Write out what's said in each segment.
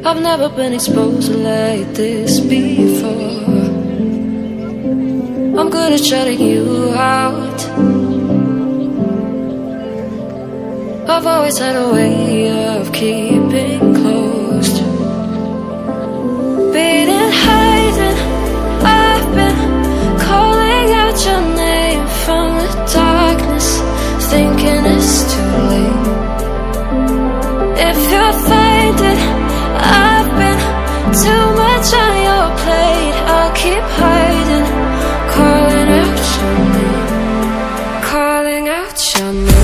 I've never been exposed like this before. I'm good at shutting you out. I've always had a way of keeping closed. Beating, hiding, I've been calling out your name from the darkness, thinking it's too late. If you're finding I've been too much on your plate, I'll keep hiding, calling out your name, calling out your name.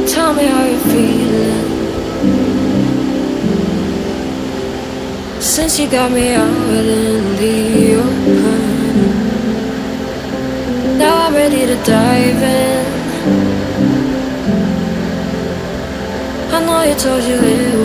Tell me how you're feeling since you got me out in the open. Now I'm ready to dive in. I know you told you it